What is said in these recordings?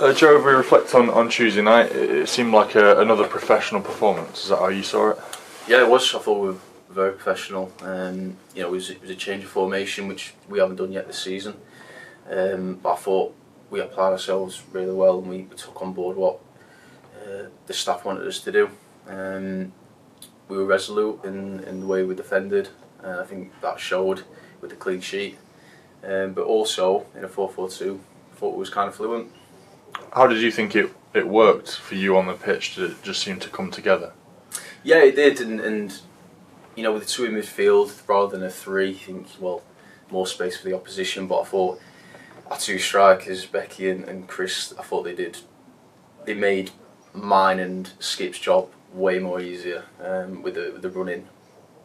Joe, if we reflect on Tuesday night, it seemed like another professional performance. Is that how you saw it? Yeah, it was. I thought we were very professional. It was a change of formation, which we haven't done yet this season. But I thought we applied ourselves really well, and we took on board what the staff wanted us to do. We were resolute in the way we defended. I think that showed with the clean sheet. But also in a 4-4-2, I thought it was kind of fluent. How did you think it worked for you on the pitch? Did it just seem to come together? Yeah, it did, and with the two in midfield rather than a three, I think more space for the opposition. But I thought our two strikers, Becky and Chris, I thought they made mine and Skip's job way more easier with the running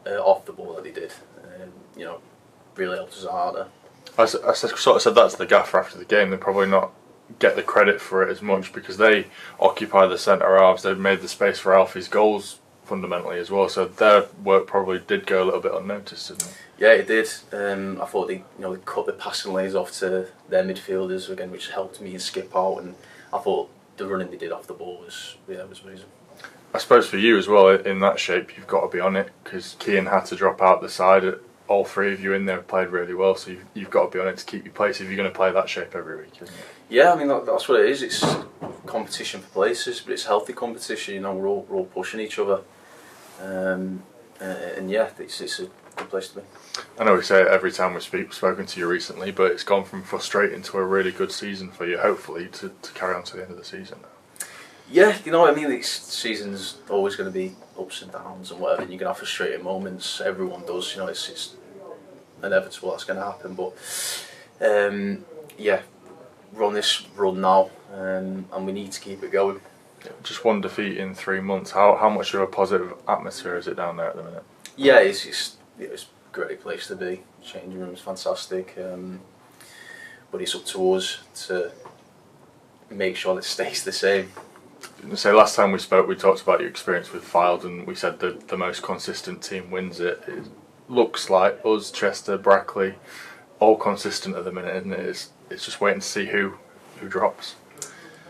off the ball that they did. Really helped us harder. I sort of said that to the gaffer after the game. They're probably not get the credit for it as much because they occupy the centre halves. They've made the space for Alfie's goals fundamentally as well. So their work probably did go a little bit unnoticed, didn't it? Yeah, it did. I thought they cut the passing lanes off to their midfielders again, which helped me and Skip out. And I thought the running they did off the ball was amazing. I suppose for you as well, in that shape, you've got to be on it because Keane had to drop out the side. All three of you in there played really well, so you've got to be on it to keep your place if you're going to play that shape every week, isn't it? Yeah, I mean that's what it is. It's competition for places, but it's healthy competition. We're all pushing each other, and yeah, it's a good place to be. I know we say it every time we've spoken to you recently, but it's gone from frustrating to a really good season for you. Hopefully, to carry on to the end of the season. Yeah, what I mean. This season's always going to be ups and downs and whatever. And you're going to have frustrating moments. Everyone does. It's inevitable that's going to happen. But yeah, we're on this run now, and we need to keep it going. Just one defeat in 3 months. How much of a positive atmosphere is it down there at the minute? Yeah, it's a great place to be. Changing room's fantastic, but it's up to us to make sure that it stays the same. So last time we spoke, we talked about your experience with Fylde, and we said the most consistent team wins it. It looks like us, Chester, Brackley, all consistent at the minute, isn't it? It's just waiting to see who drops.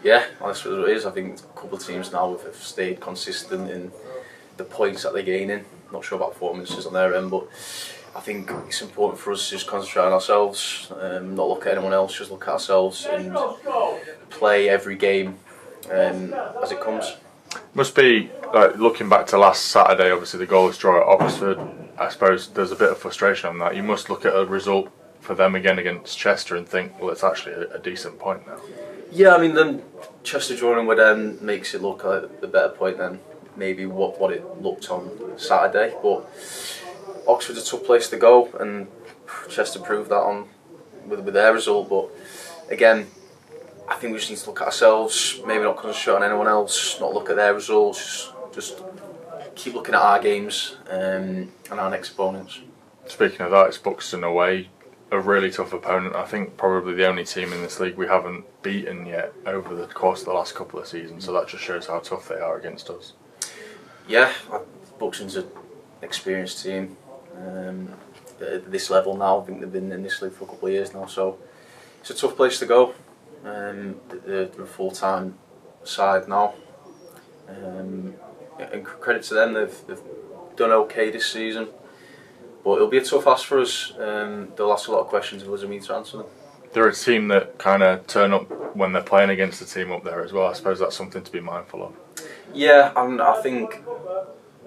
Yeah, that's what it is. I think a couple of teams now have stayed consistent in the points that they're gaining. Not sure about performances on their end, but I think it's important for us to just concentrate on ourselves, not look at anyone else, just look at ourselves and play every game as it comes. Must be like looking back to last Saturday. Obviously, the goalless draw at Oxford. I suppose there's a bit of frustration on that. You must look at a result for them again against Chester and think, well, it's actually a decent point now. Yeah, I mean, then Chester drawing with them makes it look like a better point than maybe what it looked on Saturday. But Oxford's a tough place to go, and Chester proved that on with their result. But again, I think we just need to look at ourselves, maybe not concentrate on anyone else, not look at their results, just keep looking at our games and our next opponents. Speaking of that, it's Buxton away, a really tough opponent. I think probably the only team in this league we haven't beaten yet over the course of the last couple of seasons, so that just shows how tough they are against us. Yeah, Buxton's an experienced team at this level now. I think they've been in this league for a couple of years now, so it's a tough place to go. They're a full-time side now, and credit to them, they've done okay this season, but it'll be a tough ask for us. They'll ask a lot of questions of us and we need to answer them. They're a team that kind of turn up when they're playing against the team up there as well. I suppose that's something to be mindful of. Yeah, and I think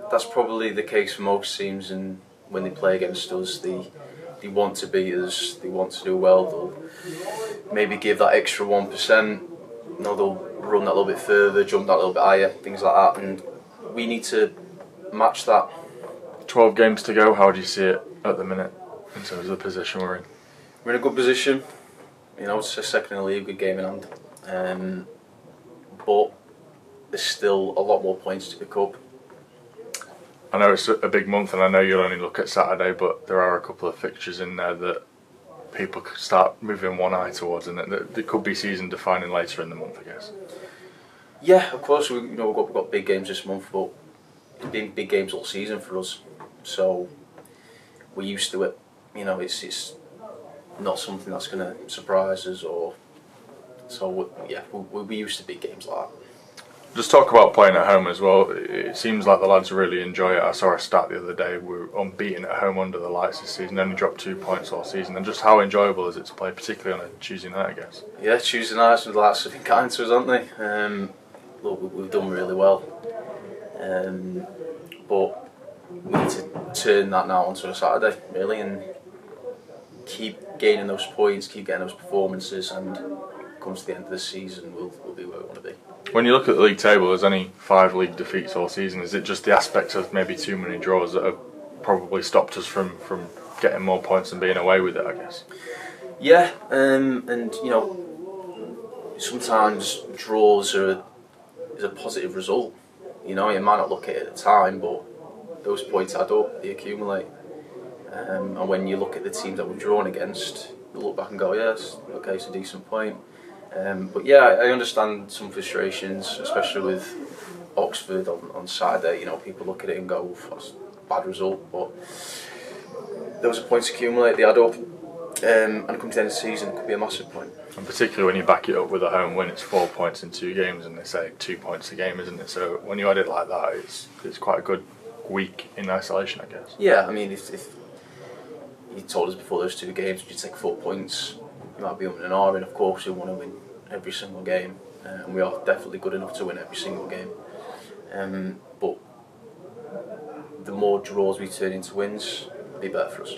that's probably the case for most teams, and when they play against us, they want to beat us, they want to do well, they'll maybe give that extra 1%, they'll run that little bit further, jump that little bit higher, things like that, and we need to match that. 12 games to go, how do you see it at the minute in terms of the position we're in? We're in a good position, it's a second in the league, good game in hand, but there's still a lot more points to pick up. I know it's a big month and I know you'll only look at Saturday, but there are a couple of fixtures in there that people could start moving one eye towards, and that could be season defining later in the month, I guess. Yeah, of course, we've got big games this month, but it's been big games all season for us, so we're used to it. It's not something that's going to surprise us or So yeah, we used to beat games like that. Just talk about playing at home as well. It seems like the lads really enjoy it. I saw a stat the other day, we're unbeaten at home under the lights this season, only dropped 2 points all season. And just how enjoyable is it to play, particularly on a Tuesday night, I guess? Yeah, Tuesday nights with the lights have been kind to us, haven't they? Look, we've done really well. But we need to turn that now onto a Saturday, really, and keep gaining those points, keep getting those performances, and comes to the end of the season, we'll be where we want to be. When you look at the league table, there's only 5 league defeats all season. Is it just the aspect of maybe too many draws that have probably stopped us from getting more points and being away with it, I guess? Yeah, and you know, sometimes draws is a positive result. You know, you might not look at it at the time, but those points add up, they accumulate. And when you look at the teams that we've drawn against, you look back and go, yes, okay, it's a decent point. But yeah, I understand some frustrations, especially with Oxford on Saturday. You know, people look at it and go, that's a bad result, but those points accumulate, they add up, and come to the end of the season, it could be a massive point. And particularly when you back it up with a home win, it's 4 points in 2 games, and they say 2 points a game, isn't it? So when you add it like that, it's quite a good week in isolation, I guess. Yeah, I mean, if you told us before those 2 games, would you take 4 points? You might be umming and ahhing. Of course, you want to win every single game, and we are definitely good enough to win every single game. But the more draws we turn into wins, the better for us.